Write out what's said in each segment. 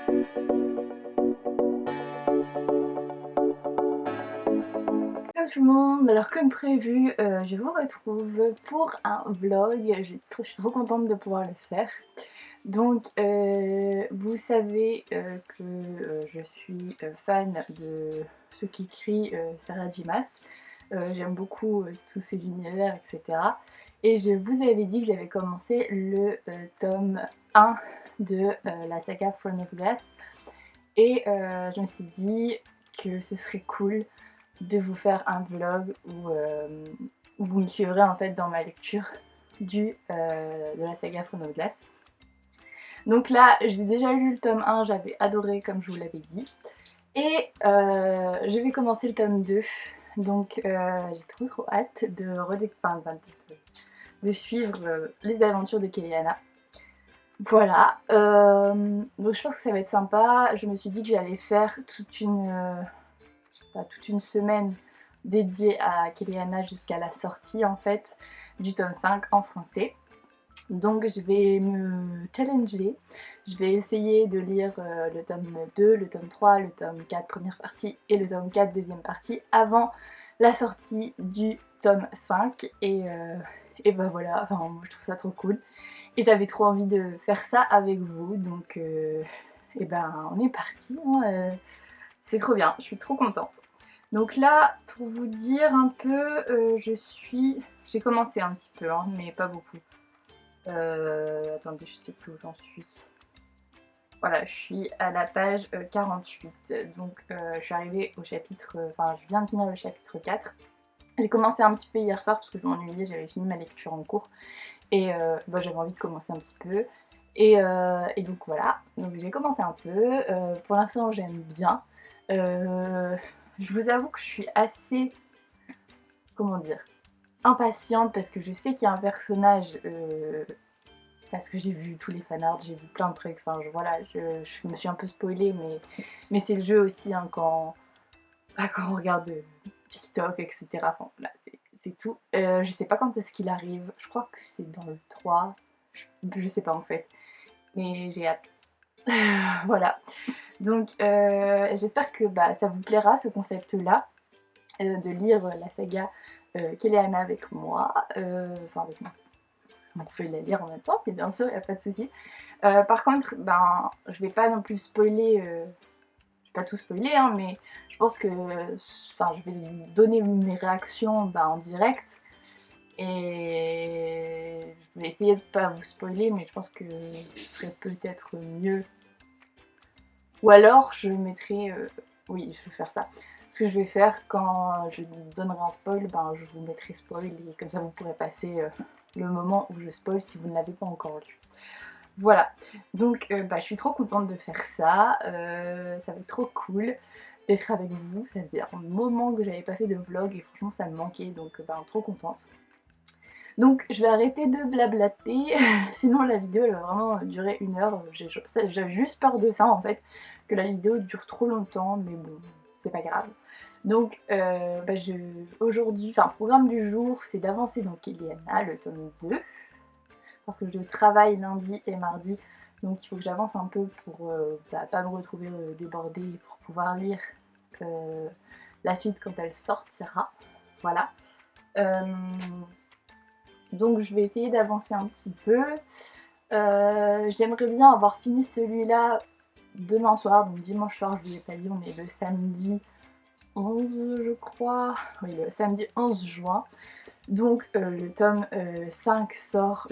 Hello tout le monde, alors comme prévu, je vous retrouve pour un vlog. Je suis trop contente de pouvoir le faire. Donc vous savez que je suis fan de ce qu'écrit Sarah J. Maas. J'aime beaucoup tous ces univers, etc. Et je vous avais dit que j'avais commencé le tome 1 de la saga Throne of Glass. Et je me suis dit que ce serait cool de vous faire un vlog où vous me suivrez en fait dans ma lecture de la saga Throne of Glass. Donc là, j'ai déjà lu le tome 1, j'avais adoré comme je vous l'avais dit. Et je vais commencer le tome 2. Donc j'ai trop hâte de suivre les aventures de Keliana. Voilà, donc je pense que ça va être sympa. Je me suis dit que j'allais faire toute une semaine dédiée à Keliana jusqu'à la sortie en fait du tome 5 en français. Donc je vais me challenger, je vais essayer de lire le tome 2, le tome 3, le tome 4 première partie et le tome 4 deuxième partie avant la sortie du tome 5 et ben voilà, enfin moi je trouve ça trop cool et j'avais trop envie de faire ça avec vous, donc et ben on est parti, hein, c'est trop bien, je suis trop contente. Donc là, pour vous dire un peu, j'ai commencé un petit peu, hein, mais pas beaucoup. Attendez, je sais plus où j'en suis. Voilà, je suis à la page 48, donc je suis arrivée au chapitre, enfin je viens de finir le chapitre 4. J'ai commencé un petit peu hier soir parce que je m'ennuyais, j'avais fini ma lecture en cours et bah, j'avais envie de commencer un petit peu. Et donc voilà, donc j'ai commencé un peu, pour l'instant j'aime bien. Je vous avoue que je suis assez, comment dire, impatiente parce que je sais qu'il y a un personnage, parce que j'ai vu tous les fanarts, j'ai vu plein de trucs, enfin voilà, je me suis un peu spoilée, mais c'est le jeu aussi, hein, quand on regarde TikTok, etc. Enfin voilà, c'est tout. Je sais pas quand est-ce qu'il arrive, je crois que c'est dans le 3, je sais pas en fait, mais j'ai hâte. Voilà, donc j'espère que bah, ça vous plaira ce concept-là, de lire la saga Keliana avec moi, enfin avec moi. Vous pouvez la lire en même temps, et bien sûr, il n'y a pas de souci. Par contre, ben, je vais pas non plus spoiler, je vais pas tout spoiler, hein, mais je pense que, enfin, je vais donner mes réactions en direct, et je vais essayer de pas vous spoiler, mais je pense que ce serait peut-être mieux. Ou alors, je mettrai, oui, je vais faire ça. Ce que je vais faire quand je vous donnerai un spoil, ben, je vous mettrai spoil et comme ça vous pourrez passer le moment où je spoil si vous ne l'avez pas encore lu. Voilà, donc bah, je suis trop contente de faire ça, ça va être trop cool d'être avec vous, ça faisait un moment que j'avais pas fait de vlog et franchement ça me manquait, donc bah, trop contente. Donc je vais arrêter de blablater, sinon la vidéo elle va vraiment durer 1 heure, j'ai juste peur de ça en fait, que la vidéo dure trop longtemps, mais bon, c'est pas grave. Donc bah, aujourd'hui, enfin le programme du jour c'est d'avancer dans Keliana, le tome 2, parce que je travaille lundi et mardi, donc il faut que j'avance un peu pour pas me retrouver débordée, pour pouvoir lire la suite quand elle sortira. Voilà. Donc je vais essayer d'avancer un petit peu. J'aimerais bien avoir fini celui-là demain soir, donc dimanche soir, je ne l'ai pas dit, on est le samedi 11 je crois. Oui, le samedi 11 juin. Donc le tome 5 sort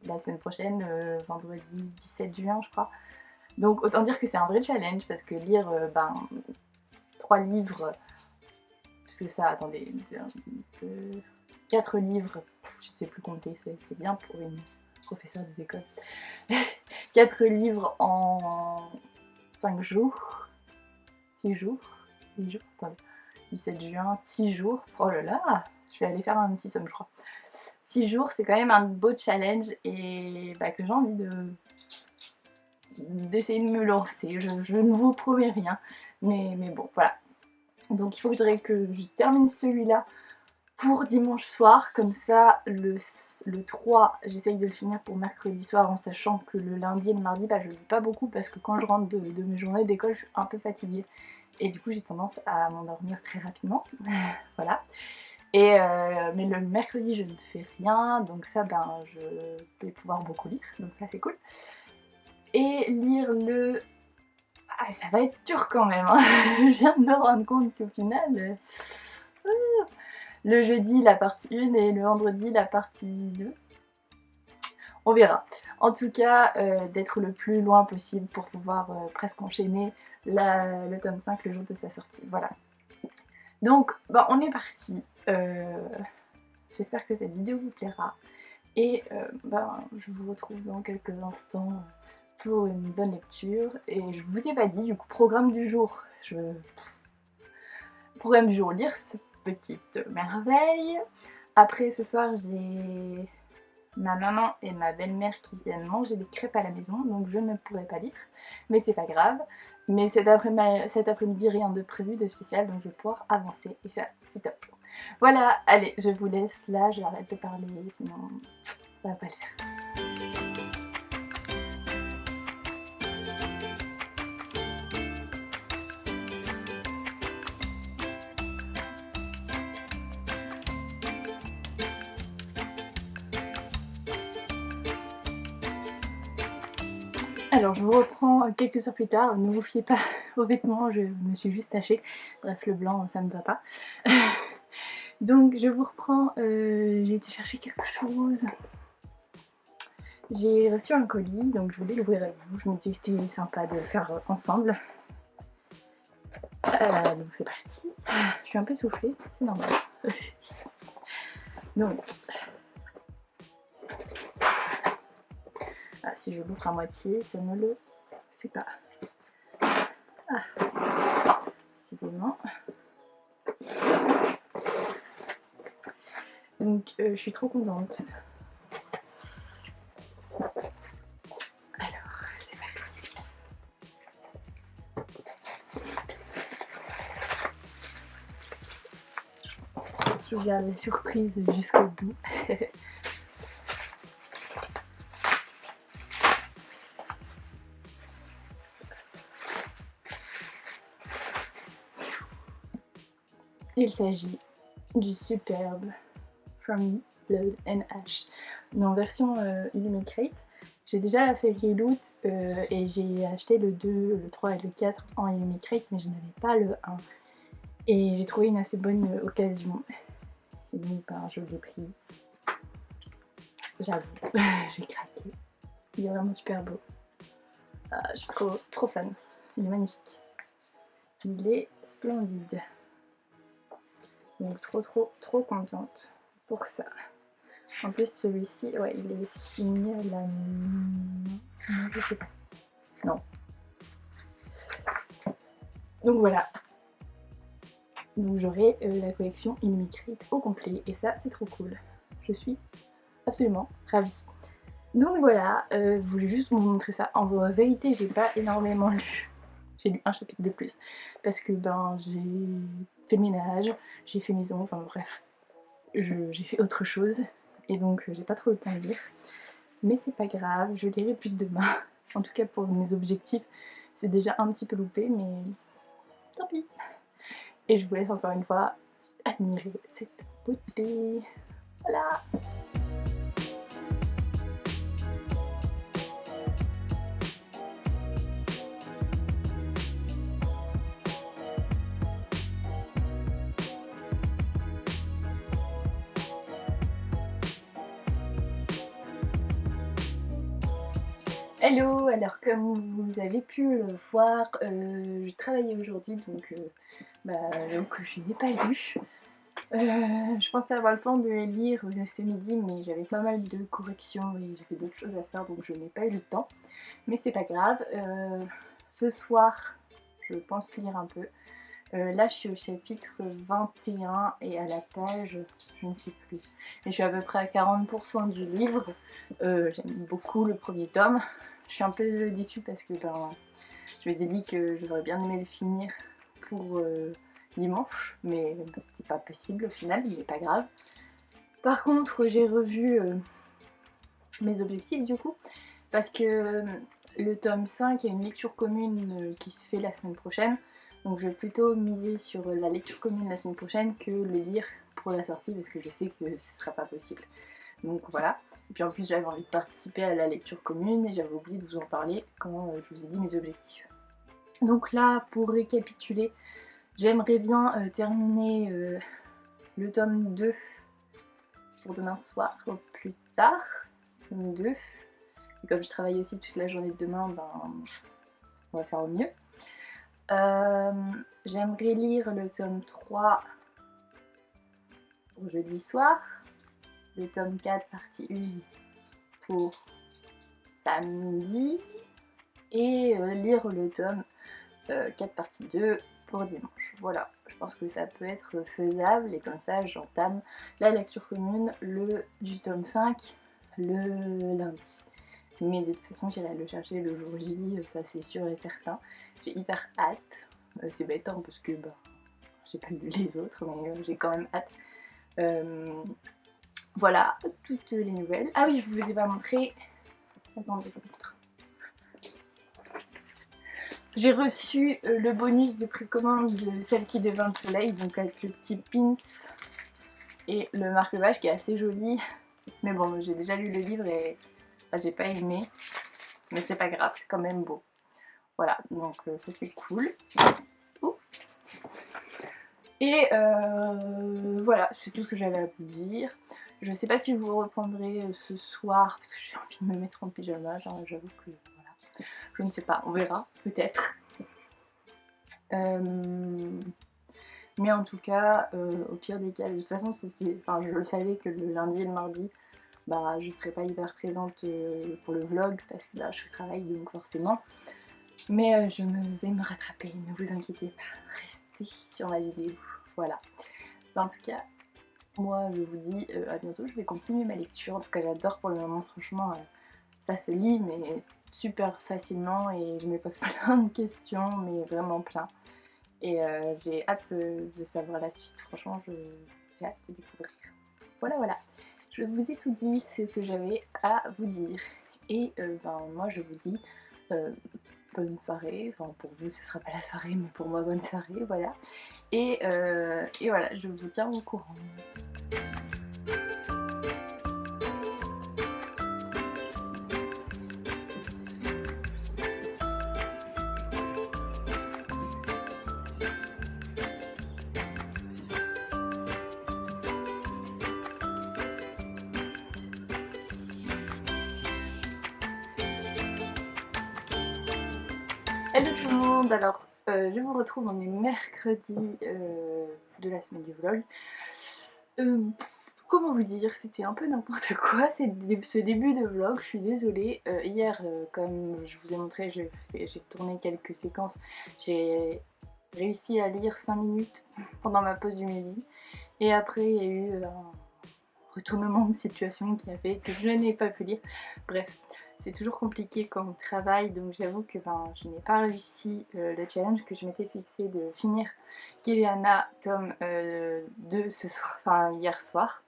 la semaine prochaine, vendredi 17 juin je crois. Donc autant dire que c'est un vrai challenge parce que lire 3 livres, puisque ça, attendez, 4 livres, je sais plus compter, c'est bien pour une professeure des écoles. 4 livres en 5 jours, 6 jours, 8 jours, attendez, 17 juin, 6 jours, oh là là, je vais aller faire un petit somme je crois. 6 jours, c'est quand même un beau challenge et bah, que j'ai envie d'essayer de me lancer. Je ne vous promets rien, mais bon, voilà. Donc il faut que je termine celui-là pour dimanche soir, comme ça le le 3, j'essaye de le finir pour mercredi soir en sachant que le lundi et le mardi, je lis pas beaucoup parce que quand je rentre de mes journées d'école, je suis un peu fatiguée. Et du coup, j'ai tendance à m'endormir très rapidement. Voilà. Et mais le mercredi, je ne fais rien, donc ça, je vais pouvoir beaucoup lire, donc ça, c'est cool. Et lire le... Ah, ça va être dur quand même, hein. Je viens de me rendre compte qu'au final... le jeudi, la partie 1 et le vendredi, la partie 2. On verra. En tout cas, d'être le plus loin possible pour pouvoir presque enchaîner le tome 5 le jour de sa sortie. Voilà. Donc, on est parti. J'espère que cette vidéo vous plaira. Et je vous retrouve dans quelques instants pour une bonne lecture. Et je vous ai pas dit, du coup, programme du jour. Programme du jour, lire cette petite merveille. Après, ce soir, j'ai ma maman et ma belle-mère qui viennent manger des crêpes à la maison, donc je ne pourrai pas lire, mais c'est pas grave. Mais cet après-midi, rien de prévu, de spécial, donc je vais pouvoir avancer, et ça, c'est top. Voilà, allez, je vous laisse là, je vais arrêter de parler, sinon ça va pas le faire. Alors je vous reprends quelques heures plus tard, ne vous fiez pas aux vêtements, je me suis juste tachée. Bref, le blanc, ça me va pas. Donc je vous reprends, j'ai été chercher quelque chose. J'ai reçu un colis, donc je voulais l'ouvrir avec vous. Je me disais que c'était sympa de le faire ensemble. Donc c'est parti. Je suis un peu soufflée, c'est normal. Donc... Ah, si je l'ouvre à moitié, ça ne le fait pas. Ah, décidément. Donc je suis trop contente. Alors, c'est parti. Je garde la surprise jusqu'au bout. Il s'agit du superbe From Blood and Ash, en version Illuminate. J'ai déjà fait Reloot et j'ai acheté le 2, le 3 et le 4 en Illuminate, mais je n'avais pas le 1. Et j'ai trouvé une assez bonne occasion. Et donc je l'ai pris. J'avoue, j'ai craqué. Il est vraiment super beau. Je suis trop fan. Il est magnifique. Il est splendide. Donc trop contente pour ça. En plus celui-ci, ouais, il est signé à la main. Non, je sais pas. Non. Donc voilà. Donc j'aurai la collection Illuminate au complet et ça c'est trop cool. Je suis absolument ravie. Donc voilà, je voulais juste vous montrer ça. En vérité, j'ai pas énormément lu. J'ai lu un chapitre de plus parce que j'ai fait le ménage, j'ai fait maison, enfin bref, j'ai fait autre chose et donc j'ai pas trop le temps de lire. Mais c'est pas grave, je lirai plus demain. En tout cas pour mes objectifs, c'est déjà un petit peu loupé, mais tant pis. Et je vous laisse encore une fois admirer cette beauté. Voilà. Hello, alors comme vous avez pu le voir, j'ai travaillé aujourd'hui donc je n'ai pas lu. Je pensais avoir le temps de les lire ce midi mais j'avais pas mal de corrections et j'avais d'autres choses à faire donc je n'ai pas eu le temps. Mais c'est pas grave, ce soir je pense lire un peu. Là je suis au chapitre 21 et à la page, je ne sais plus. Mais je suis à peu près à 40% du livre. J'aime beaucoup le premier tome. Je suis un peu déçue parce que je m'étais dit que j'aurais bien aimé le finir pour dimanche. Mais c'est pas possible au final, mais pas grave. Par contre j'ai revu mes objectifs du coup, parce que le tome 5, il y a une lecture commune qui se fait la semaine prochaine, donc je vais plutôt miser sur la lecture commune la semaine prochaine que le lire pour la sortie, parce que je sais que ce sera pas possible. Donc voilà. Et puis en plus j'avais envie de participer à la lecture commune et j'avais oublié de vous en parler quand je vous ai dit mes objectifs. Donc là, pour récapituler, j'aimerais bien terminer le tome 2 pour demain soir au plus tard. Tome 2. Et comme je travaille aussi toute la journée de demain, ben, on va faire au mieux. J'aimerais lire le tome 3 pour jeudi soir, le tome 4 partie 1 pour samedi, et lire le tome 4 partie 2 pour dimanche. Voilà, je pense que ça peut être faisable, et comme ça j'entame la lecture commune du tome 5 le lundi. Mais de toute façon j'irai le chercher le jour J, ça c'est sûr et certain. J'ai hyper hâte, c'est bête parce que bah, j'ai pas lu les autres, mais j'ai quand même hâte. Voilà, toutes les nouvelles. Ah oui, je vous ai pas montré. Attendez, je vous montre. J'ai reçu le bonus de précommande de Celle qui devint le soleil, donc avec le petit pins et le marque-page qui est assez joli. Mais bon, j'ai déjà lu le livre et j'ai pas aimé. Mais c'est pas grave, c'est quand même beau. Voilà, donc ça c'est cool. Ouh. Et voilà, c'est tout ce que j'avais à vous dire. Je sais pas si je vous reprendrai ce soir, parce que j'ai envie de me mettre en pyjama, j'avoue que voilà. Je ne sais pas, on verra, peut-être. Mais en tout cas, au pire des cas, de toute façon, enfin, je le savais que le lundi et le mardi, bah, je serais pas hyper présente pour le vlog, parce que là, je travaille, donc forcément. Mais je vais me rattraper, ne vous inquiétez pas, restez sur ma vidéo, voilà. En tout cas, moi je vous dis à bientôt, je vais continuer ma lecture, en tout cas j'adore pour le moment, franchement, ça se lit mais super facilement et je me pose plein de questions, mais vraiment plein. Et j'ai hâte de savoir la suite, franchement j'ai hâte de découvrir. Voilà, voilà, je vous ai tout dit ce que j'avais à vous dire. Et ben, moi je vous dis bonne soirée, enfin pour vous ce sera pas la soirée mais pour moi bonne soirée, voilà. Et voilà, je vous tiens au courant. Hello tout le monde, alors je vous retrouve, on est mercredi de la semaine du vlog. Comment vous dire, c'était un peu n'importe quoi ce début de vlog, je suis désolée. Hier, comme je vous ai montré, j'ai tourné quelques séquences, j'ai réussi à lire 5 minutes pendant ma pause du midi. Et après il y a eu un retournement de situation qui a fait que je n'ai pas pu lire. Bref, c'est toujours compliqué quand on travaille, donc j'avoue que je n'ai pas réussi le challenge que je m'étais fixé de finir Kiliana tome 2 ce soir, enfin hier soir.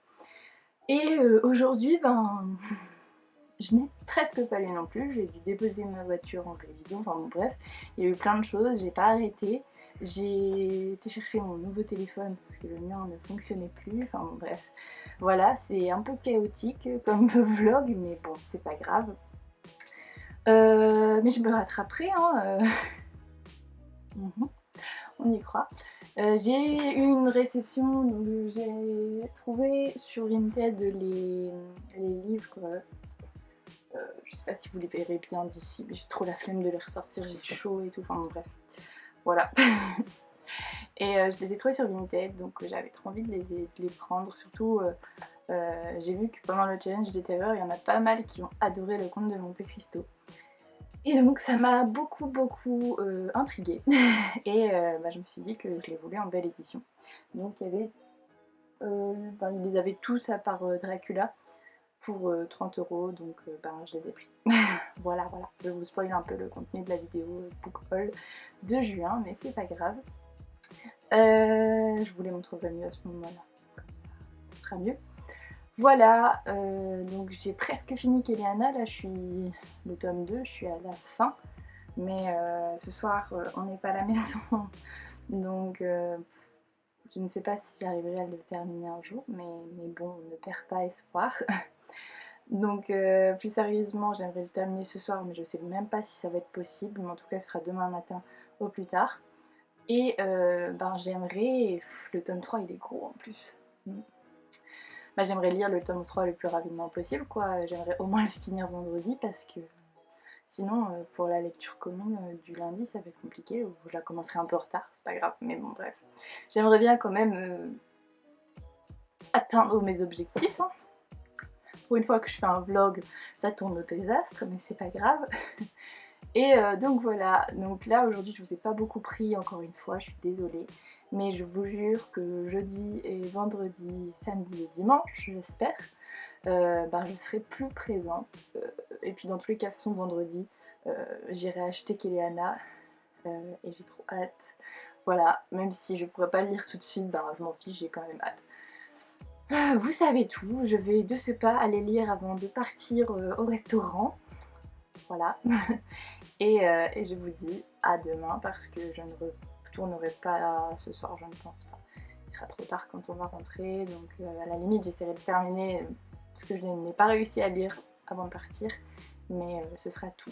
Et aujourd'hui, je n'ai presque pas lu non plus, j'ai dû déposer ma voiture en révision, enfin bon bref, il y a eu plein de choses, j'ai pas arrêté. J'ai été chercher mon nouveau téléphone parce que le mien ne fonctionnait plus, enfin bon bref. Voilà, c'est un peu chaotique comme vlog, mais bon, c'est pas grave. Mais je me rattraperai, hein. On y croit. J'ai eu une réception, donc j'ai trouvé sur Vinted les livres. Je sais pas si vous les verrez bien d'ici, mais j'ai trop la flemme de les ressortir, j'ai chaud et tout, enfin bon, bref. Voilà. Et je les ai trouvés sur Vinted, donc j'avais trop envie de les prendre. Surtout, j'ai vu que pendant le challenge des terreurs, il y en a pas mal qui ont adoré le conte de Monte Cristo. Et donc ça m'a beaucoup intriguée. Et je me suis dit que je les voulais en belle édition. Donc il y avait, ils les avaient tous à part Dracula pour 30 €, donc je les ai pris. Voilà, je vous spoil un peu le contenu de la vidéo book haul de juin, mais c'est pas grave. Je vous les montrerai mieux à ce moment-là, comme ça ce sera mieux. Voilà, donc j'ai presque fini Kéliana, là je suis le tome 2, je suis à la fin. Mais ce soir, on n'est pas à la maison, donc je ne sais pas si j'arriverai à le terminer un jour, mais bon, on ne perd pas espoir. Donc plus sérieusement, j'aimerais le terminer ce soir, mais je sais même pas si ça va être possible, mais en tout cas ce sera demain matin au plus tard. Et ben j'aimerais... Le tome 3 il est gros en plus. Bah, j'aimerais lire le tome 3 le plus rapidement possible, quoi. J'aimerais au moins le finir vendredi parce que sinon, pour la lecture commune du lundi, ça va être compliqué. Ou je la commencerai un peu en retard, c'est pas grave, mais bon, bref. J'aimerais bien quand même atteindre mes objectifs. Hein. Pour une fois que je fais un vlog, ça tourne au désastre, mais c'est pas grave. Et donc voilà, donc là aujourd'hui je vous ai pas beaucoup pris encore une fois, je suis désolée. Mais je vous jure que jeudi et vendredi, samedi et dimanche, j'espère, ben, je serai plus présente. Et puis dans tous les cas, de toute façon vendredi, j'irai acheter Kéléana et j'ai trop hâte. Voilà, même si je pourrais pas le lire tout de suite, ben, je m'en fiche, j'ai quand même hâte. Vous savez tout, je vais de ce pas aller lire avant de partir au restaurant. Voilà. Et je vous dis à demain parce que je ne retournerai pas ce soir, je ne pense pas. Il sera trop tard quand on va rentrer, donc à la limite j'essaierai de terminer parce que je n'ai pas réussi à lire avant de partir, mais ce sera tout.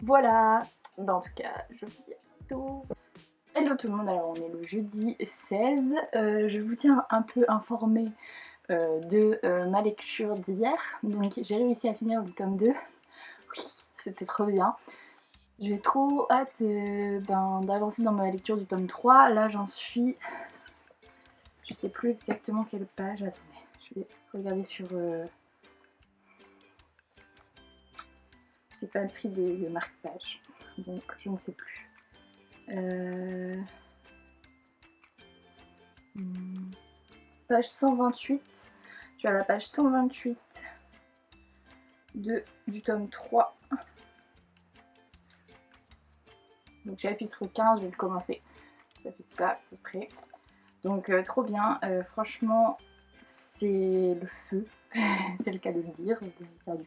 Voilà, bah, en tout cas je vous dis à bientôt. Hello tout le monde, alors on est le jeudi 16, je vous tiens un peu informé de ma lecture d'hier, donc j'ai réussi à finir le tome 2, oui, c'était trop bien. J'ai trop hâte d'avancer dans ma lecture du tome 3. Là j'en suis... Je sais plus exactement quelle page. Attendez, je vais regarder sur... C'est pas le prix des marque-pages. Donc je ne sais plus. Page 128. Je suis à la page 128 du tome 3. Donc chapitre 15, je vais le commencer. Ça fait ça à peu près. Donc trop bien, franchement c'est le feu, c'est le cas de le dire du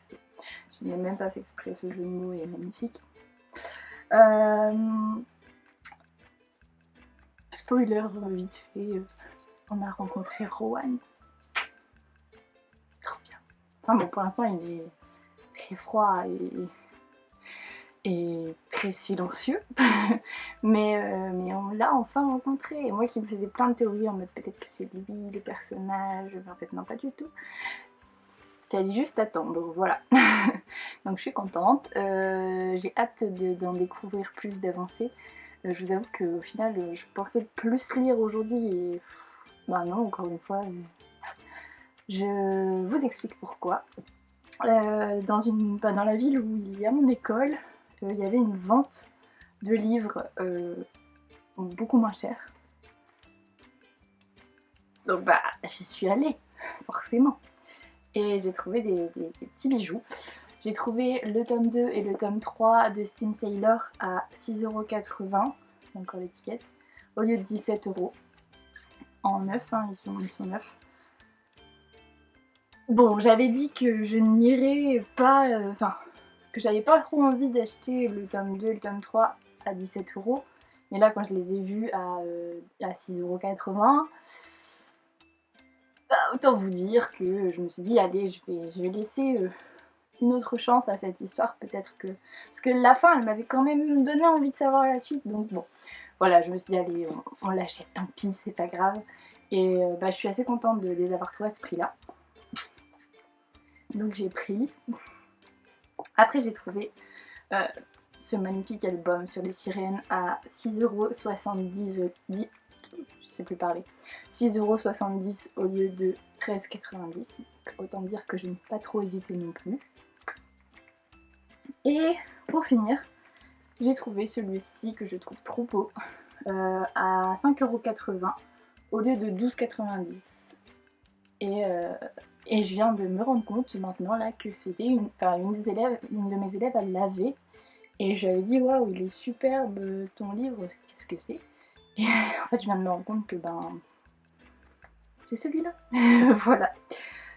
feu. Je n'ai même pas fait exprès, ce jeu de mots est magnifique. Spoiler vite fait, on a rencontré Rowan. Trop bien. Enfin bon, pour l'instant il est très froid et très silencieux, mais on l'a enfin rencontré. Et moi qui me faisais plein de théories en mode peut-être que c'est lui le personnage, en fait non pas du tout. Fallait juste attendre, voilà. Donc je suis contente, j'ai hâte d'en découvrir plus, d'avancer. Je vous avoue qu'au final je pensais plus lire aujourd'hui et bah non, encore une fois, je vous explique pourquoi. Dans la ville où il y a mon école, il y avait une vente de livres beaucoup moins cher. Donc bah j'y suis allée, forcément. Et j'ai trouvé des petits bijoux. J'ai trouvé le tome 2 et le tome 3 de Steam Sailor à 6,80€, encore l'étiquette, au lieu de 17€. En neuf, hein, ils sont neufs. Bon, j'avais dit que je n'irais pas, que j'avais pas trop envie d'acheter le tome 2 et le tome 3 à 17€. Mais là, quand je les ai vus à 6,80€, bah, autant vous dire que je me suis dit, allez, je vais laisser une autre chance à cette histoire, peut-être que... Parce que la fin, elle m'avait quand même donné envie de savoir la suite, donc bon. Voilà, je me suis dit, allez, on l'achète, tant pis, c'est pas grave. Et bah, je suis assez contente de les avoir trouvés à ce prix-là. Donc j'ai pris. Après, j'ai trouvé ce magnifique album sur les sirènes à 6,70€. Je sais plus parler. 6,70€ au lieu de 13,90€. Autant dire que je n'ai pas trop hésité non plus. Et pour finir, j'ai trouvé celui-ci que je trouve trop beau à 5,80€ au lieu de 12,90€. Et je viens de me rendre compte maintenant là que c'était une de mes élèves, elle l'avait. Et je lui avais dit waouh, il est superbe ton livre, qu'est-ce que c'est? Et en fait je viens de me rendre compte que ben c'est celui-là. Voilà.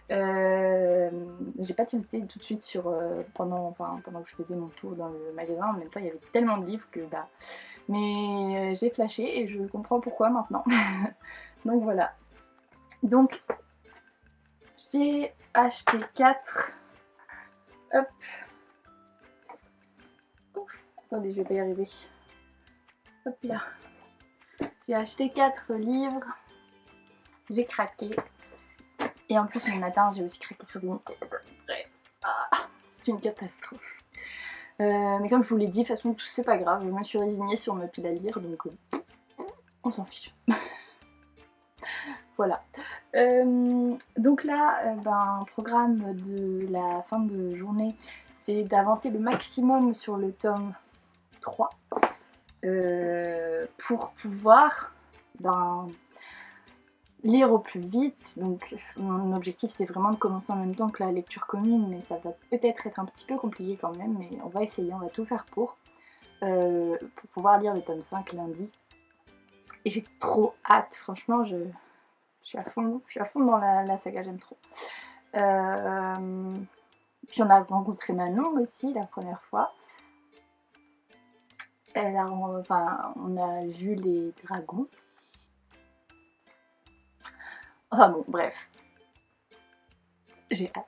J'ai pas tilté tout de suite sur pendant que je faisais mon tour dans le magasin. En même temps, il y avait tellement de livres que bah. Mais j'ai flashé et je comprends pourquoi maintenant. Donc voilà. Donc j'ai acheté 4. Hop. Ouf. Attendez, je vais pas y arriver. Hop là. J'ai acheté 4 livres. J'ai craqué. Et en plus, le matin, j'ai aussi craqué sur Vinted. Bref. Ah, c'est une catastrophe. Mais comme je vous l'ai dit, de toute façon, c'est pas grave. Je me suis résignée sur ma pile à lire, donc on s'en fiche. Voilà. Donc là, programme de la fin de journée, c'est d'avancer le maximum sur le tome 3 pour pouvoir lire au plus vite. Donc mon objectif c'est vraiment de commencer en même temps que la lecture commune, mais ça va peut-être être un petit peu compliqué quand même, mais on va essayer, on va tout faire pour pouvoir lire le tome 5 lundi. Et j'ai trop hâte, franchement je suis à fond dans la saga, j'aime trop. Puis on a rencontré Manon aussi la première fois. On a vu les dragons. Enfin bon, bref. J'ai hâte.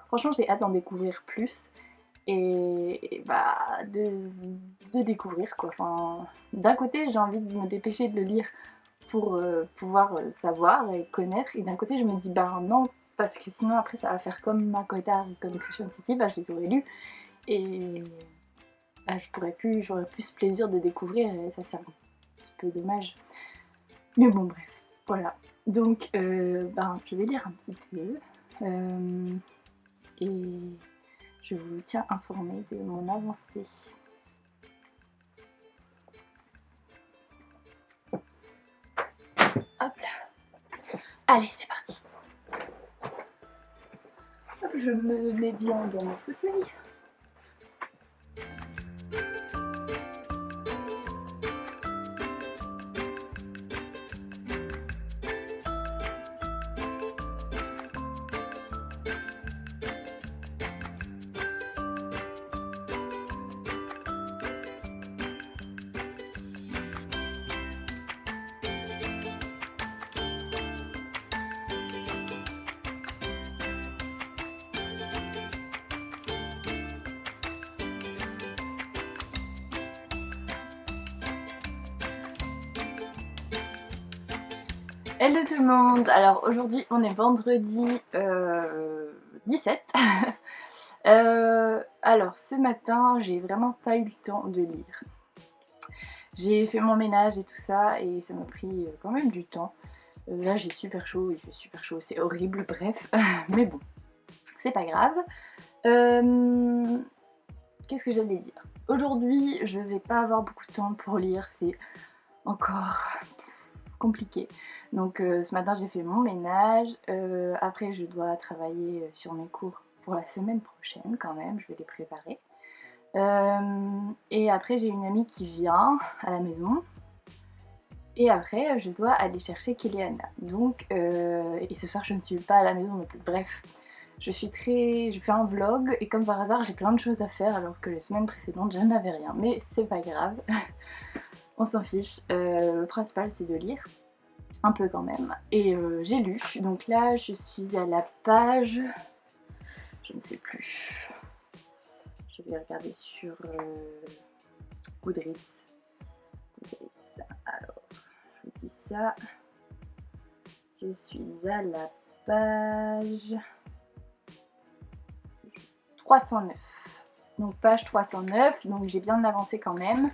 Franchement, j'ai hâte d'en découvrir plus. Et de découvrir quoi. Enfin, d'un côté, j'ai envie de me dépêcher de le lire pour pouvoir savoir et connaître. Et d'un côté, je me dis, non, parce que sinon après ça va faire comme Makoita et comme Crescent City, je les aurais lus. Et j'aurais plus ce plaisir de découvrir et ça c'est un petit peu dommage. Mais bon bref, voilà. Donc je vais lire un petit peu et je vous tiens informé de mon avancée. Hop là. Allez, c'est parti. Hop, je me mets bien dans mon fauteuil. Hello tout le monde. Alors aujourd'hui on est vendredi 17. Alors ce matin j'ai vraiment pas eu le temps de lire. J'ai fait mon ménage et tout ça et ça m'a pris quand même du temps. Là j'ai super chaud, il fait super chaud, c'est horrible, bref. Mais bon, c'est pas grave. Qu'est-ce que j'allais dire? Aujourd'hui je vais pas avoir beaucoup de temps pour lire, c'est encore compliqué. Donc ce matin j'ai fait mon ménage, après je dois travailler sur mes cours pour la semaine prochaine quand même, je vais les préparer. Et après j'ai une amie qui vient à la maison. Et après je dois aller chercher Kéléana. Donc, et ce soir je ne suis pas à la maison non plus. Bref, je fais un vlog et comme par hasard j'ai plein de choses à faire alors que les semaines précédentes je n'avais rien. Mais c'est pas grave, on s'en fiche. Le principal c'est de lire. Un peu quand même. Et j'ai lu. Donc là je suis à la page... Je ne sais plus. Je vais regarder sur Goodreads. Alors, je vous dis ça. Je suis à la page 309. Donc page 309. Donc j'ai bien avancé quand même.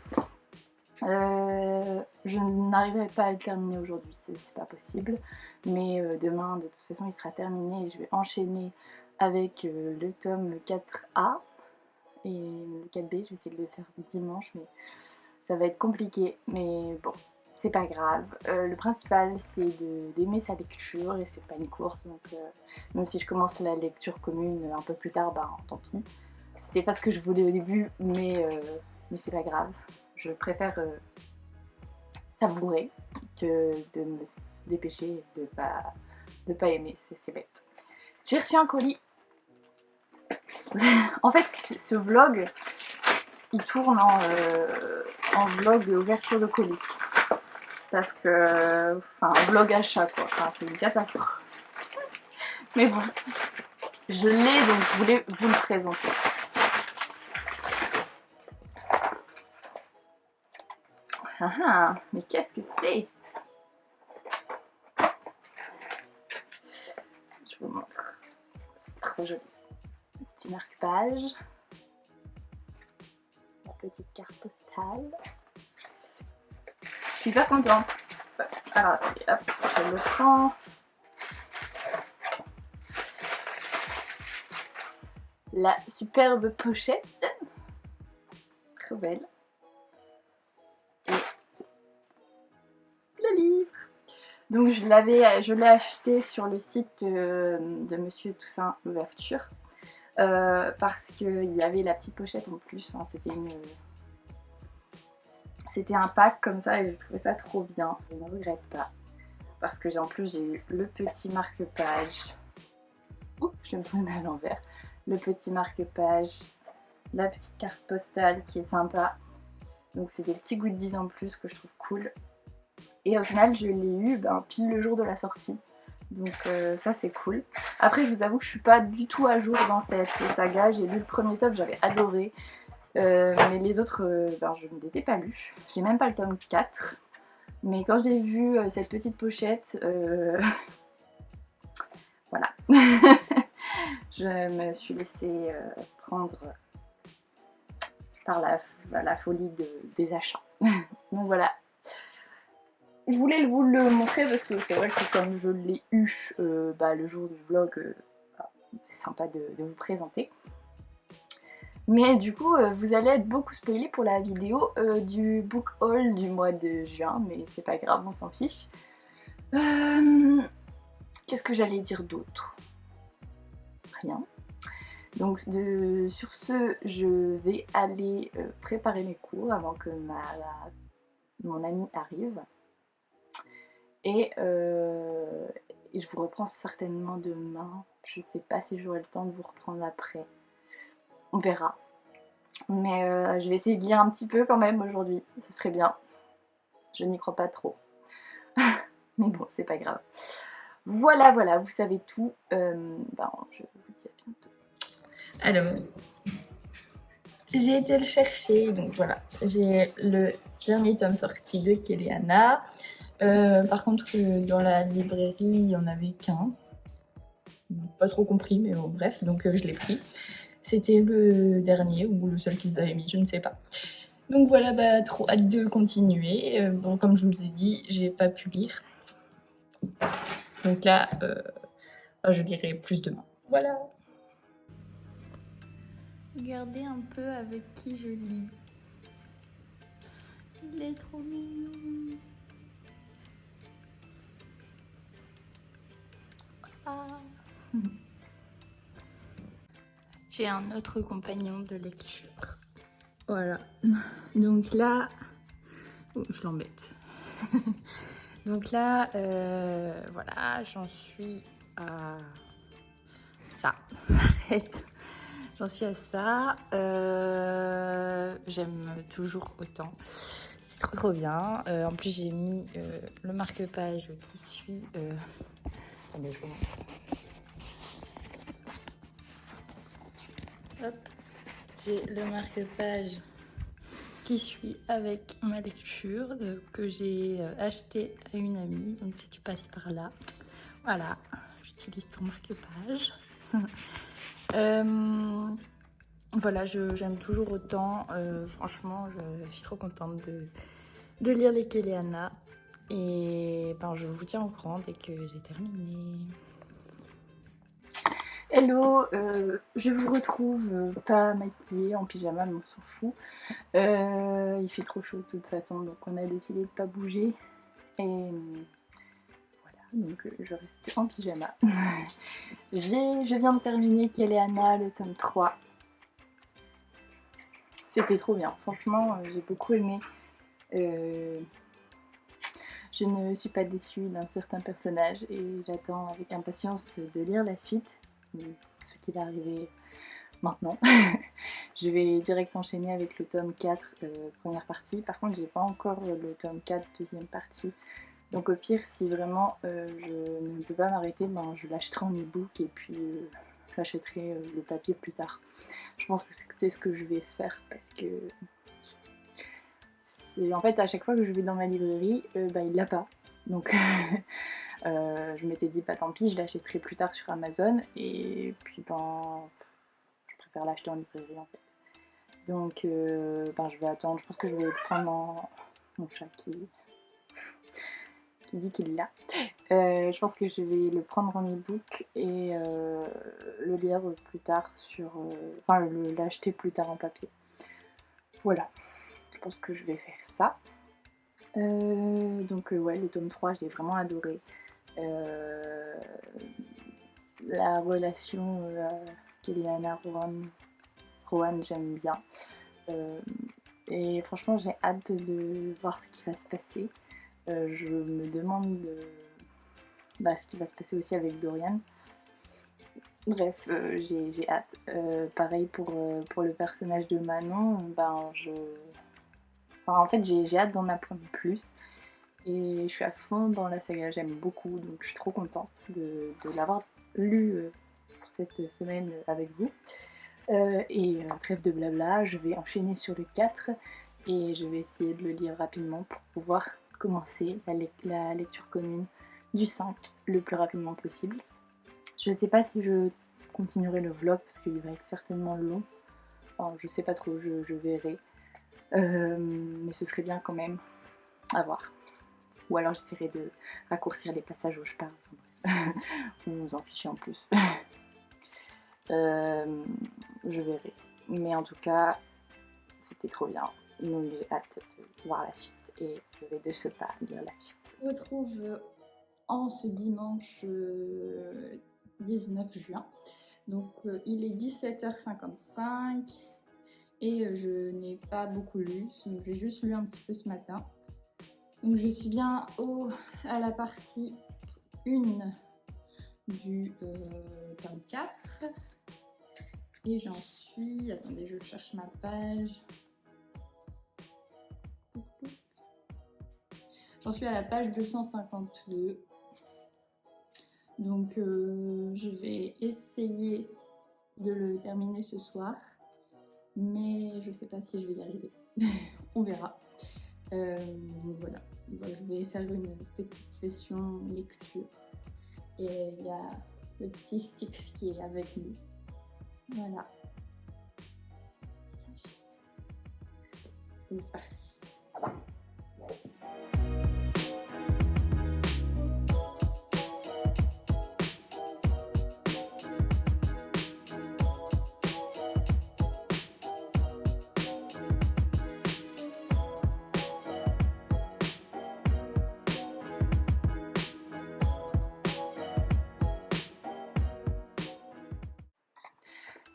Je n'arriverai pas à le terminer aujourd'hui, c'est pas possible. Mais demain, de toute façon, il sera terminé et je vais enchaîner avec le tome 4A et le 4B. Je vais essayer de le faire dimanche, mais ça va être compliqué. Mais bon, c'est pas grave. Le principal, c'est d'aimer sa lecture et c'est pas une course. Donc, même si je commence la lecture commune un peu plus tard, tant pis. C'était pas ce que je voulais au début, mais c'est pas grave. Je préfère savourer que de me dépêcher de pas aimer, c'est bête. J'ai reçu un colis. En fait, ce vlog, il tourne en vlog d'ouverture de colis. Parce que... Enfin, vlog achat quoi. Enfin, c'est une catastrophe. Mais bon, je l'ai donc je voulais vous le présenter. Ah ah, mais qu'est-ce que c'est? Je vous montre. Trop joli. Petit marque-page. La petite carte postale. Je suis pas contente. Alors, hop, je le prends. La superbe pochette. Très belle. Et le livre. Donc je l'ai acheté sur le site de Monsieur Toussaint Louverture parce qu'il y avait la petite pochette en plus. Enfin, c'était un pack comme ça et je trouvais ça trop bien. Je ne regrette pas parce que en plus j'ai eu le petit marque-page. Ouh, je me tourne à l'envers. Le petit marque-page, la petite carte postale qui est sympa. Donc c'est des petits goodies en plus que je trouve cool. Et au final je l'ai eu pile le jour de la sortie. Donc ça c'est cool. Après je vous avoue que je suis pas du tout à jour dans cette saga. J'ai lu le premier tome, j'avais adoré. Mais les autres, je ne les ai pas lus. J'ai même pas le tome 4. Mais quand j'ai vu cette petite pochette, voilà. Je me suis laissée prendre par la folie des achats. Donc voilà. Je voulais vous le montrer parce que c'est vrai que comme je l'ai eu le jour du vlog, c'est sympa de vous présenter. Mais du coup, vous allez être beaucoup spoilé pour la vidéo du book haul du mois de juin, mais c'est pas grave, on s'en fiche. Qu'est-ce que j'allais dire d'autre? Rien. Donc sur ce, je vais aller préparer mes cours avant que mon amie arrive. Et je vous reprends certainement demain. Je sais pas si j'aurai le temps de vous reprendre après. On verra. Mais je vais essayer de lire un petit peu quand même aujourd'hui. Ce serait bien. Je n'y crois pas trop. Mais bon, c'est pas grave. Voilà, voilà, vous savez tout. Je vous dis à bientôt. Alors, j'ai été le chercher. Donc voilà, j'ai le dernier tome sorti de Kéliana. Par contre, dans la librairie, il n'y en avait qu'un. Pas trop compris, mais bon, bref, donc je l'ai pris. C'était le dernier ou le seul qu'ils avaient mis, je ne sais pas. Donc voilà, trop hâte de continuer. Bon, comme je vous ai dit, j'ai pas pu lire. Donc là, je lirai plus demain. Voilà. Regardez un peu avec qui je lis. Il est trop mignon. Ah. J'ai un autre compagnon de lecture. Voilà. Donc là... Oh, je l'embête. Donc là, voilà, j'en suis à ça. Arrête. J'en suis à ça. J'aime toujours autant. C'est trop bien. En plus, j'ai mis le marque-page qui suit... Attendez, je vous montre. Hop. J'ai le marque-page qui suit avec ma lecture que j'ai acheté à une amie. Donc si tu passes par là, voilà, j'utilise ton marque-page. Voilà, j'aime toujours autant. Franchement, je suis trop contente de lire les Kéliana. Et je vous tiens au courant dès que j'ai terminé. Hello, je vous retrouve pas maquillée, en pyjama, mais on s'en fout. Il fait trop chaud de toute façon, donc on a décidé de pas bouger. Et voilà, donc je reste en pyjama. Je viens de terminer Kéliana, le tome 3. C'était trop bien, franchement, j'ai beaucoup aimé. Je ne suis pas déçue d'un certain personnage et j'attends avec impatience de lire la suite. ce qui va arriver maintenant. Je vais direct enchaîner avec le tome 4, première partie. Par contre, j'ai pas encore le tome 4, deuxième partie. Donc au pire, si vraiment je ne peux pas m'arrêter, ben, je l'achèterai en e-book et puis j'achèterai le papier plus tard. Je pense que c'est ce que je vais faire parce que en fait à chaque fois que je vais dans ma librairie, bah, il l'a pas. Donc je m'étais dit pas tant pis, je l'achèterai plus tard sur Amazon et puis ben je préfère l'acheter en librairie en fait. Donc ben, je vais attendre, je pense que je vais prendre mon chat qui dit qu'il l'a. Je pense que je vais le prendre en e-book et le lire plus tard sur... enfin l'acheter plus tard en papier. Voilà, je pense que je vais faire ça. Donc ouais, le tome 3, j'ai vraiment adoré. La relation Keleana Rowan, j'aime bien. Et franchement, j'ai hâte de voir ce qui va se passer. Je me demande ce qui va se passer aussi avec Dorian. Bref, j'ai hâte. Pareil pour le personnage de Manon, ben en fait j'ai hâte d'en apprendre plus. Et je suis à fond dans la saga, j'aime beaucoup, donc je suis trop contente de l'avoir lu pour cette semaine avec vous. Trêve de blabla, je vais enchaîner sur le 4 et je vais essayer de le lire rapidement pour pouvoir commencer la lecture commune du 5 le plus rapidement possible. Je ne sais pas si je continuerai le vlog parce qu'il va être certainement long. Enfin, je sais pas trop, je verrai. Mais ce serait bien quand même à voir. Ou alors j'essaierai de raccourcir les passages où je parle. Ou vous en fichez en plus. Je verrai. Mais en tout cas, c'était trop bien. Donc j'ai hâte de voir la suite. Et je vais de ce pas lire la suite. On se retrouve en ce dimanche 19 juin. Donc il est 17h55 et je n'ai pas beaucoup lu, j'ai juste lu un petit peu ce matin. Donc je suis bien à la partie 1 du tome 4 et j'en suis, attendez je cherche ma page, j'en suis à la page 252. Donc je vais essayer de le terminer ce soir, mais je sais pas si je vais y arriver. On verra. Voilà, je vais faire une petite session lecture et il y a le petit Styx qui est avec nous. Voilà. Donc c'est parti.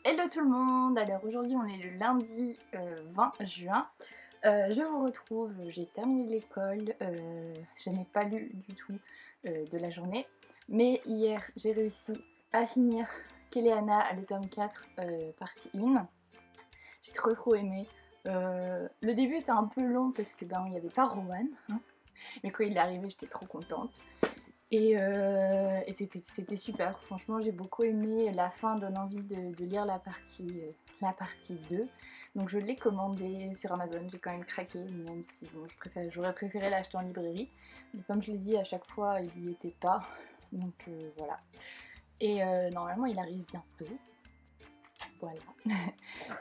Hello tout le monde, alors aujourd'hui on est le lundi 20 juin. Je vous retrouve, j'ai terminé l'école, je n'ai pas lu du tout de la journée. Mais hier j'ai réussi à finir Keleana, le tome 4, partie 1. J'ai trop aimé. Le début était un peu long parce que il n'y avait pas Rowan, hein. Mais quand il est arrivé j'étais trop contente. Et c'était super, franchement j'ai beaucoup aimé, la fin donne envie de lire la partie 2. Donc je l'ai commandé sur Amazon, j'ai quand même craqué, même si bon, j'aurais préféré l'acheter en librairie. Mais comme je l'ai dit à chaque fois, il n'y était pas, donc voilà. Et normalement il arrive bientôt, voilà.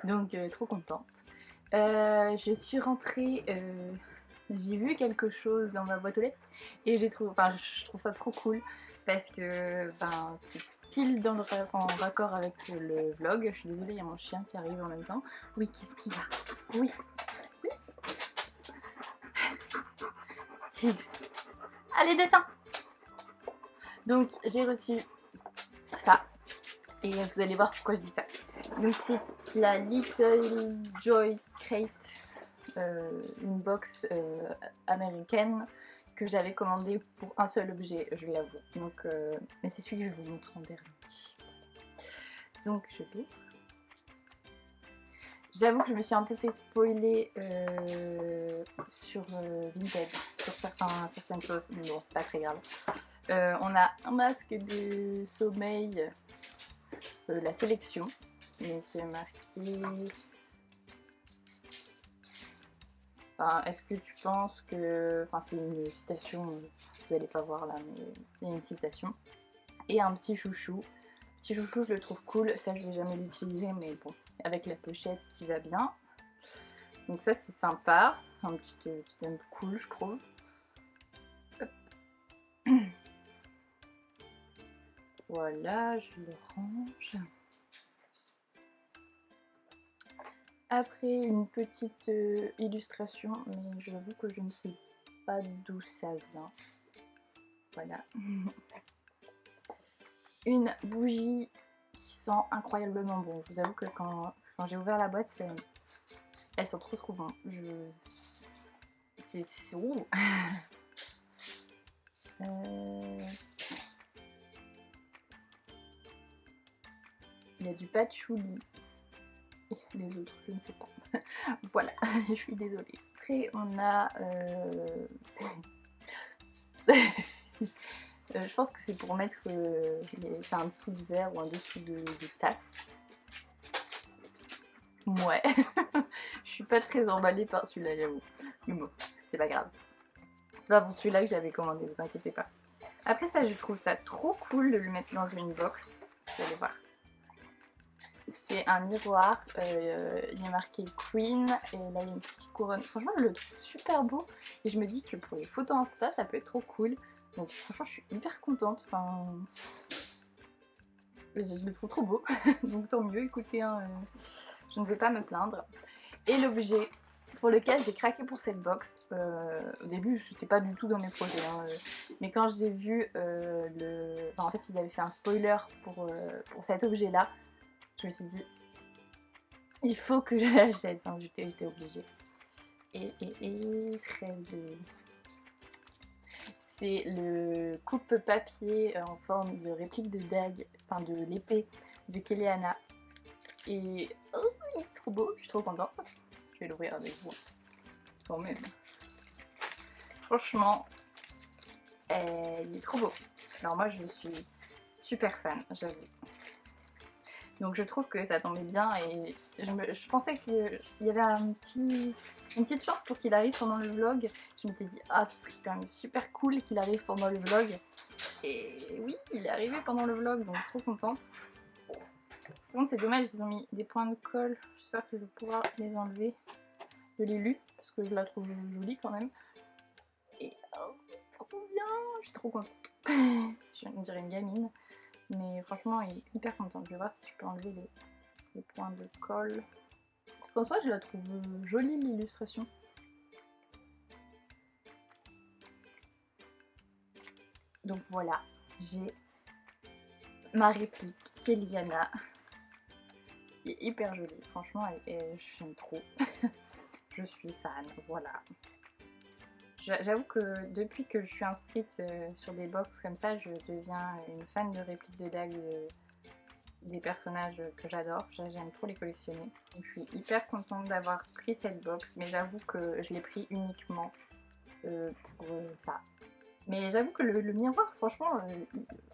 Donc trop contente. Je suis rentrée... j'ai vu quelque chose dans ma boîte aux lettres et je trouve ça trop cool parce que c'est pile en raccord avec le vlog. Je suis désolée, il y a mon chien qui arrive en même temps. Oui, qu'est-ce qu'il y a? Oui. Styx. Allez, descends. Donc j'ai reçu ça et vous allez voir pourquoi je dis ça. Donc c'est la Little Joy Crate. Une box américaine que j'avais commandée pour un seul objet, je l'avoue. Donc, mais c'est celui que je vais vous montrer en dernier. Donc je l'ouvre. J'avoue que je me suis un peu fait spoiler sur Vinted, sur certaines choses, mais bon, c'est pas très grave. On a un masque de sommeil, la sélection, et qui est marqué... Enfin, est-ce que tu penses que... Enfin, c'est une citation, vous n'allez pas voir là, mais c'est une citation. Et un petit chouchou. Petit chouchou, je le trouve cool, ça je vais jamais l'utiliser, mais bon, avec la pochette qui va bien. Donc ça c'est sympa, un petit thème cool je trouve. Hop. Voilà, je le range. Après une petite illustration, mais j'avoue que je ne sais pas d'où ça vient. Voilà. Une bougie qui sent incroyablement bon. Je vous avoue que quand j'ai ouvert la boîte, elles sont trop bon. C'est ouh. Il y a du patchouli. Et les autres, je ne sais pas. Voilà, je suis désolée. Après, on a... je pense que c'est pour mettre... c'est un dessous de verre ou un dessous de tasse. Ouais. Je suis pas très emballée par celui-là, j'avoue. Mais bon, c'est pas grave. C'est pas pour celui-là que j'avais commandé, vous inquiétez pas. Après ça, je trouve ça trop cool de le mettre dans une box. Vous allez voir. C'est un miroir, il est marqué Queen, et là il y a une petite couronne. Franchement, je le trouve super beau, et je me dis que pour les photos Insta, ça peut être trop cool. Donc franchement, je suis hyper contente. Enfin, je le trouve trop beau. Donc tant mieux, écoutez, hein, je ne vais pas me plaindre. Et l'objet pour lequel j'ai craqué pour cette box, au début c'était pas du tout dans mes projets, hein, mais quand j'ai vu enfin, en fait ils avaient fait un spoiler pour cet objet là, je me suis dit il faut que je l'achète, enfin, j'étais obligée. Et très joli. C'est le coupe-papier en forme de réplique de dague, enfin de l'épée de Keleana. Et oh, il est trop beau, je suis trop contente. Je vais l'ouvrir avec vous. Quand même. Franchement, il est trop beau. Alors moi je suis super fan, j'avoue. Donc je trouve que ça tombait bien et je pensais qu'il y avait une petite chance pour qu'il arrive pendant le vlog. Je m'étais dit, ah, ce serait quand même super cool qu'il arrive pendant le vlog. Et oui, il est arrivé pendant le vlog, donc trop contente. Par contre, c'est dommage, ils ont mis des points de colle. J'espère que je vais pouvoir les enlever. Je l'ai lu, parce que je la trouve jolie quand même. Et oh, trop bien, je suis trop contente. Je dirais une gamine. Mais franchement, il est hyper contente. Je vais voir si je peux enlever les points de colle. Parce qu'en soi, je la trouve jolie l'illustration. Donc voilà, j'ai ma réplique Keleana, qui est hyper jolie. Franchement, j'aime trop. Je suis fan, voilà. J'avoue que depuis que je suis inscrite sur des box comme ça, je deviens une fan de répliques de dagues des personnages que j'adore. J'aime trop les collectionner. Donc, je suis hyper contente d'avoir pris cette box, mais j'avoue que je l'ai pris uniquement pour ça. Mais j'avoue que le miroir, franchement,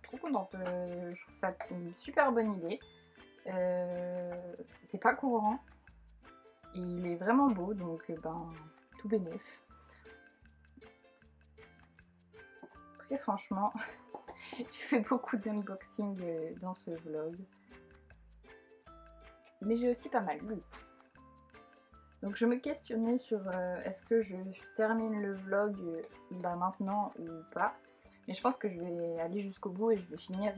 trop contente. Je trouve ça une super bonne idée. C'est pas courant. Il est vraiment beau, donc ben, tout bénef. Après, franchement, j'ai fait beaucoup d'unboxing dans ce vlog. Mais j'ai aussi pas mal lu. Donc je me questionnais sur est-ce que je termine le vlog maintenant ou pas. Mais je pense que je vais aller jusqu'au bout et je vais finir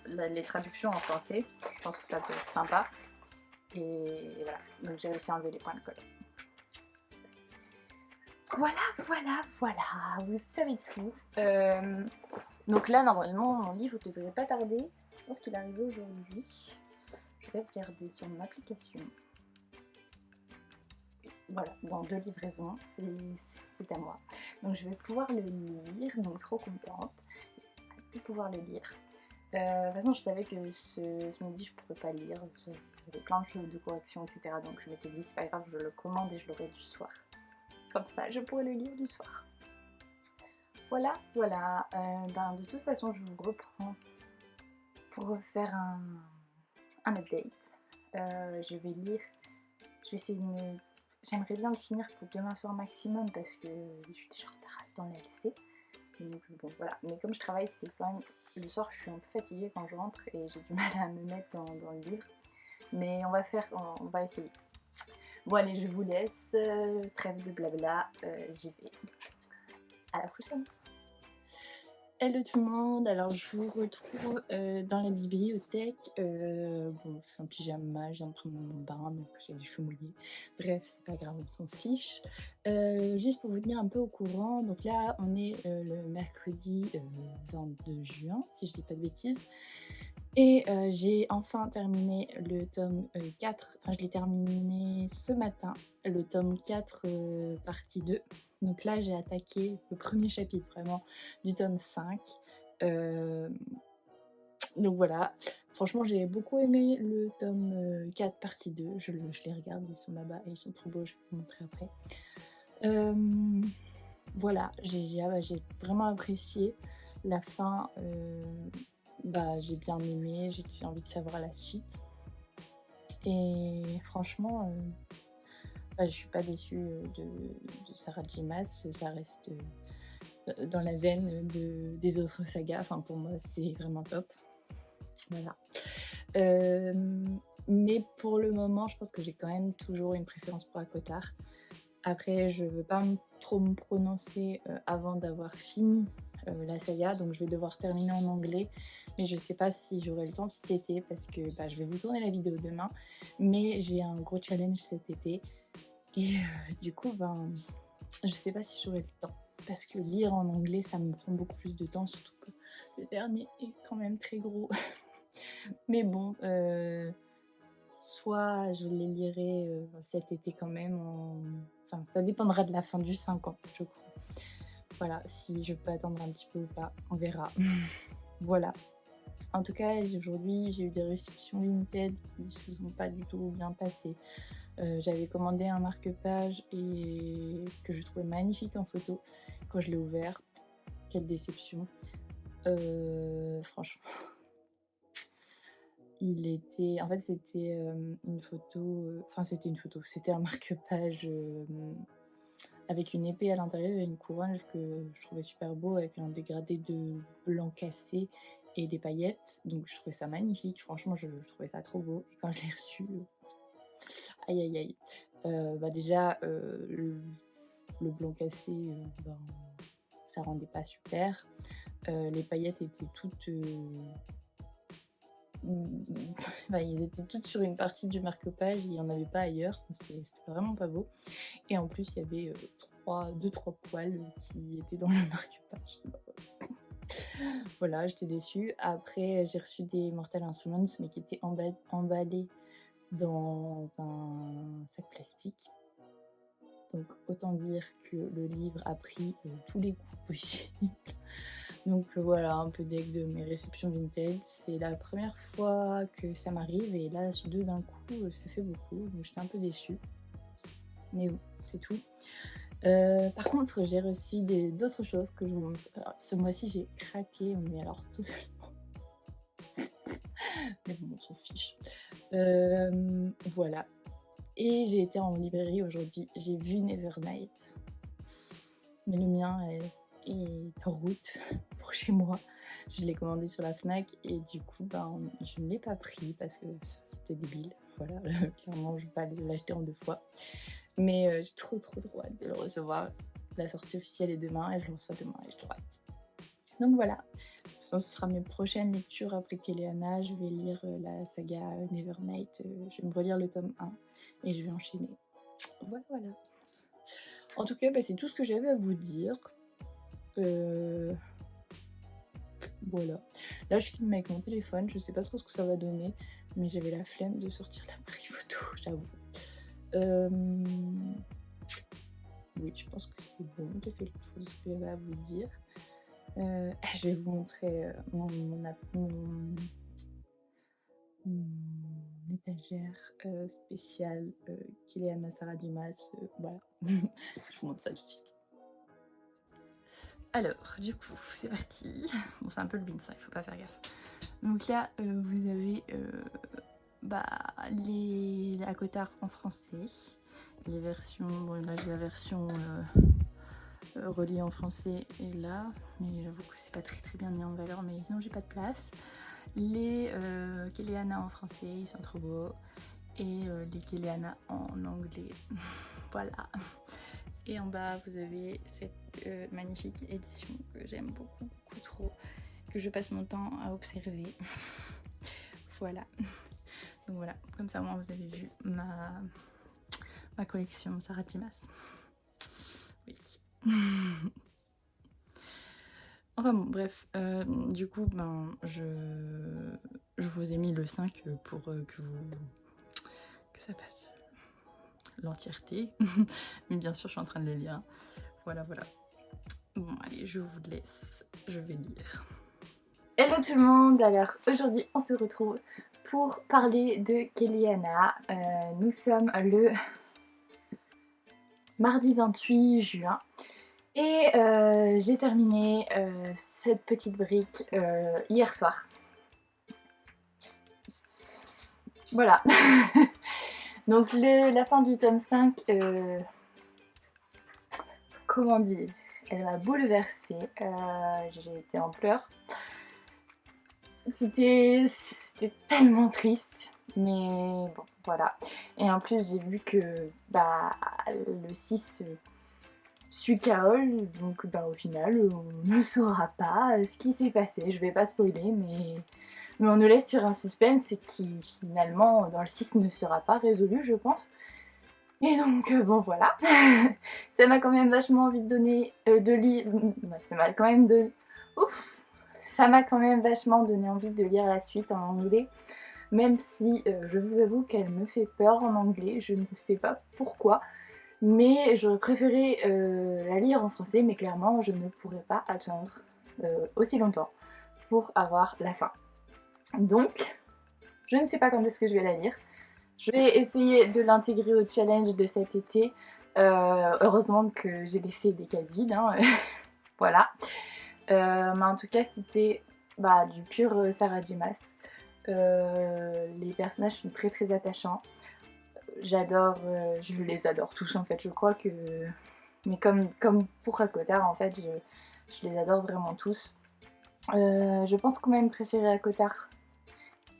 les traductions en français. Je pense que ça peut être sympa. Et voilà, donc j'ai réussi à enlever les points de colle. Voilà, vous savez tout. Donc là, normalement, mon livre ne devrait pas tarder. Je pense qu'il est arrivé aujourd'hui. Je vais regarder sur mon application. Voilà, dans 2 livraisons, c'est à moi. Donc je vais pouvoir le lire, donc trop contente. J'ai hâte de pouvoir le lire. toute façon, je savais que ce midi, je pourrais pas lire. J'avais plein de choses de correction, etc. Donc je m'étais dit, c'est pas grave, je le commande et je l'aurai du soir. Comme ça, je pourrai le lire du soir. Voilà, voilà. Ben, de toute façon, je vous reprends pour refaire un update. Je vais lire. Je vais essayer de me... J'aimerais bien le finir pour demain soir maximum parce que je suis déjà en retard dans la LC. Donc bon voilà, mais comme je travaille, c'est quand même le soir, je suis un peu fatiguée quand je rentre et j'ai du mal à me mettre dans le livre. Mais on va essayer. Bon allez, je vous laisse, trêve de blabla, j'y vais. À la prochaine. Hello tout le monde, alors je vous retrouve dans la bibliothèque. Bon, je suis en pyjama, je viens de prendre mon bain, donc j'ai les cheveux mouillés. Bref, c'est pas grave, on s'en fiche. Juste pour vous tenir un peu au courant, donc là on est le mercredi 22 juin, si je dis pas de bêtises. Et j'ai enfin terminé le tome 4, enfin je l'ai terminé ce matin, le tome 4 partie 2. Donc là j'ai attaqué le premier chapitre vraiment du tome 5. Donc voilà, franchement j'ai beaucoup aimé le tome 4 partie 2, je les regarde, ils sont là-bas et ils sont trop beaux, je vais vous montrer après. Voilà, j'ai vraiment apprécié la fin. Bah, j'ai bien aimé, j'ai envie de savoir la suite. Et franchement, bah, je suis pas déçue de Sarah J. Maas, ça reste dans la veine des autres sagas. Enfin, pour moi, c'est vraiment top. Voilà. Mais pour le moment, je pense que j'ai quand même toujours une préférence pour ACOTAR. Après, je veux pas trop me prononcer avant d'avoir fini la saga, donc je vais devoir terminer en anglais, mais je sais pas si j'aurai le temps cet été parce que bah, je vais vous tourner la vidéo demain, mais j'ai un gros challenge cet été et du coup ben je sais pas si j'aurai le temps parce que lire en anglais ça me prend beaucoup plus de temps, surtout que le dernier est quand même très gros. Mais bon, soit je les lirai cet été quand même, enfin ça dépendra de la fin du 5 ans je crois. Voilà, si je peux attendre un petit peu ou pas, on verra. Voilà. En tout cas, aujourd'hui, j'ai eu des réceptions Vinted qui se sont pas du tout bien passées. J'avais commandé un marque-page et que je trouvais magnifique en photo. Quand je l'ai ouvert, quelle déception. Franchement, il était... En fait, c'était une photo... Enfin, c'était une photo. C'était un marque-page avec une épée à l'intérieur et une couronne que je trouvais super beau avec un dégradé de blanc cassé et des paillettes. Donc je trouvais ça magnifique, franchement je trouvais ça trop beau. Et quand je l'ai reçu, aïe aïe aïe. Bah déjà le blanc cassé, ben, ça rendait pas super. Les paillettes étaient toutes... bah, ils étaient toutes sur une partie du marque-page, il n'y en avait pas ailleurs, c'était vraiment pas beau. Et en plus il y avait 2-3 poils qui étaient dans le marque-page. Voilà, j'étais déçue. Après, j'ai reçu des Mortal Instruments, mais qui étaient emballés dans un sac plastique. Donc autant dire que le livre a pris tous les coups possibles. Donc voilà, un peu deg de mes réceptions Vinted. C'est la première fois que ça m'arrive et là, deux d'un coup, ça fait beaucoup. Donc j'étais un peu déçue. Mais bon, c'est tout. Par contre, j'ai reçu d'autres choses que je vous montre. Alors, ce mois-ci, j'ai craqué, mais alors totalement. Mais bon, on s'en fiche. Voilà. Et j'ai été en librairie aujourd'hui. J'ai vu Nevernight. Mais le mien est en route pour chez moi. Je l'ai commandé sur la Fnac et du coup, ben, je ne l'ai pas pris parce que c'était débile. Voilà, clairement, je ne vais pas l'acheter en 2 fois. Mais j'ai trop hâte de le recevoir. La sortie officielle est demain et je le reçois demain et j'ai trop hâte. Donc voilà. De toute façon, ce sera mes prochaines lectures après Kéléana. Je vais lire la saga Nevernight. Je vais me relire le tome 1 et je vais enchaîner. Voilà. En tout cas, bah, c'est tout ce que j'avais à vous dire. Voilà. Là, je filme avec mon téléphone. Je sais pas trop ce que ça va donner, mais j'avais la flemme de sortir l'appareil photo, j'avoue. Oui, je pense que c'est bon. J'ai fait le tour de ce que j'avais à vous dire. Je vais vous montrer mon étagère spéciale Kiliana Sarah Dimas. Voilà, je vous montre ça tout de suite. Alors, du coup, c'est parti. Bon, c'est un peu le bin ça, il faut pas faire gaffe. Donc là, vous avez les Akotars en français, les versions, bon là j'ai la version reliée en français et là, mais j'avoue que c'est pas très bien mis en valeur, mais sinon j'ai pas de place. Les Kiliana en français, ils sont trop beaux, et les Kiliana en anglais, voilà. Et en bas vous avez cette magnifique édition que j'aime beaucoup trop, que je passe mon temps à observer. Voilà. Donc voilà, comme ça au moins vous avez vu ma collection Sarah Dimas. Oui. Enfin bon, bref, du coup, je vous ai mis le 5 pour que ça passe l'entièreté. Mais bien sûr, je suis en train de le lire. Voilà. Bon, allez, je vous laisse, je vais lire. Hello tout le monde, alors aujourd'hui on se retrouve pour parler de Kiliana. Nous sommes le mardi 28 juin et j'ai terminé cette petite brique hier soir. Voilà. Donc la fin du tome 5, comment dire, elle m'a bouleversée, j'ai été en pleurs. C'était tellement triste, mais bon, voilà. Et en plus, j'ai vu que le 6 suit Kaol, donc au final, on ne saura pas ce qui s'est passé. Je vais pas spoiler, mais on nous laisse sur un suspense qui finalement, dans le 6, ne sera pas résolu, je pense. Et donc, bon, voilà. Ça m'a quand même vachement envie de donner, de lire. Ça m'a quand même donné. Ouf! Ça m'a quand même vachement donné envie de lire la suite en anglais, même si je vous avoue qu'elle me fait peur en anglais, je ne sais pas pourquoi, mais j'aurais préféré la lire en français, mais clairement je ne pourrais pas attendre aussi longtemps pour avoir la fin. Donc, je ne sais pas quand est-ce que je vais la lire. Je vais essayer de l'intégrer au challenge de cet été. Heureusement que j'ai laissé des cases vides, hein. Voilà. Mais en tout cas, c'était du pur Sarah Dimas. Les personnages sont très attachants. J'adore, je les adore tous en fait. Je crois que, mais comme pour Akotar en fait, je les adore vraiment tous. Je pense quand même préférer Akotar.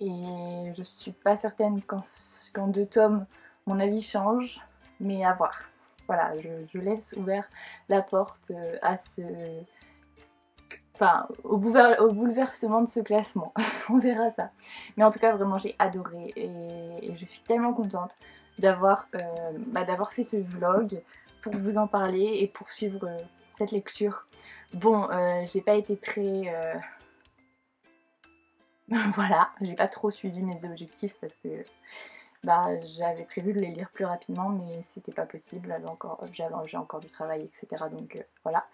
Et je suis pas certaine qu'en 2 tomes mon avis change, mais à voir. Voilà, je laisse ouvert la porte à au bouleversement de ce classement. On verra ça. Mais en tout cas, vraiment, j'ai adoré et je suis tellement contente d'avoir fait ce vlog pour vous en parler et pour suivre cette lecture. Bon, j'ai pas été très... voilà, j'ai pas trop suivi mes objectifs parce que j'avais prévu de les lire plus rapidement, mais c'était pas possible. J'ai encore du travail, etc. Donc voilà.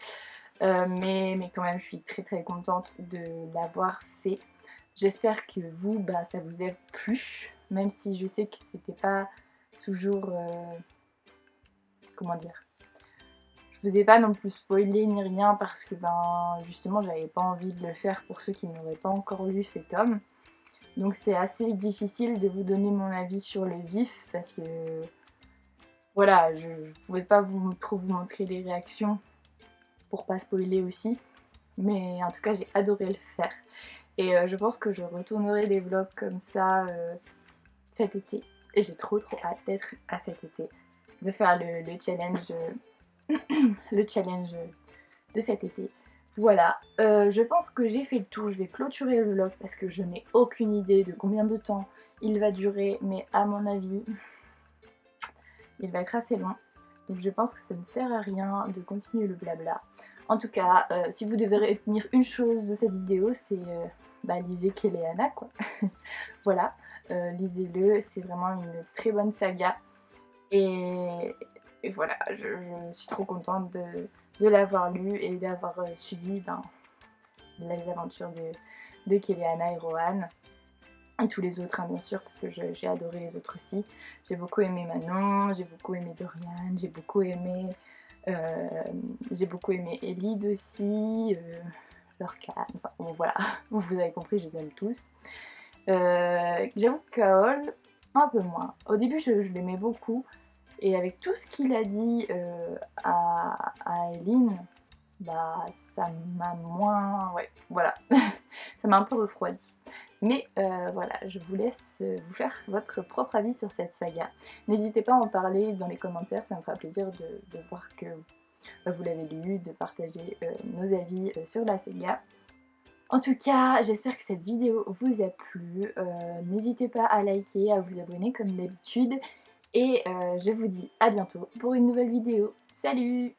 Mais quand même, je suis très contente de l'avoir fait. J'espère que vous, ça vous a plu, même si je sais que c'était pas toujours... comment dire, je vous ai pas non plus spoilé ni rien parce que justement j'avais pas envie de le faire pour ceux qui n'auraient pas encore lu ces tomes. Donc c'est assez difficile de vous donner mon avis sur le vif parce que voilà, je pouvais pas trop vous montrer les réactions pour pas spoiler aussi. Mais en tout cas j'ai adoré le faire. Et je pense que je retournerai les vlogs comme ça cet été. Et j'ai trop hâte d'être à cet été, de faire le challenge le challenge de cet été. Voilà, je pense que j'ai fait le tour. Je vais clôturer le vlog parce que je n'ai aucune idée de combien de temps il va durer, mais à mon avis, il va être assez long. Donc je pense que ça ne sert à rien de continuer le blabla. En tout cas, si vous devez retenir une chose de cette vidéo, c'est lisez Kiliana, quoi. Voilà, lisez-le, c'est vraiment une très bonne saga. Et voilà, je suis trop contente de l'avoir lu et d'avoir suivi les aventures de Keleana et Rohan. Et tous les autres, hein, bien sûr, parce que j'ai adoré les autres aussi. J'ai beaucoup aimé Manon, j'ai beaucoup aimé Dorian, j'ai beaucoup aimé Elide aussi, Lorcan, enfin bon voilà, vous avez compris, je les aime tous. J'avoue que Kaol, un peu moins. Au début, je l'aimais beaucoup, et avec tout ce qu'il a dit à Eileen, bah ça m'a moins... ouais, voilà, ça m'a un peu refroidi. Mais voilà, je vous laisse vous faire votre propre avis sur cette saga. N'hésitez pas à en parler dans les commentaires, ça me fera plaisir de voir que vous l'avez lu, de partager nos avis sur la saga. En tout cas, j'espère que cette vidéo vous a plu. N'hésitez pas à liker, à vous abonner comme d'habitude. Et je vous dis à bientôt pour une nouvelle vidéo. Salut!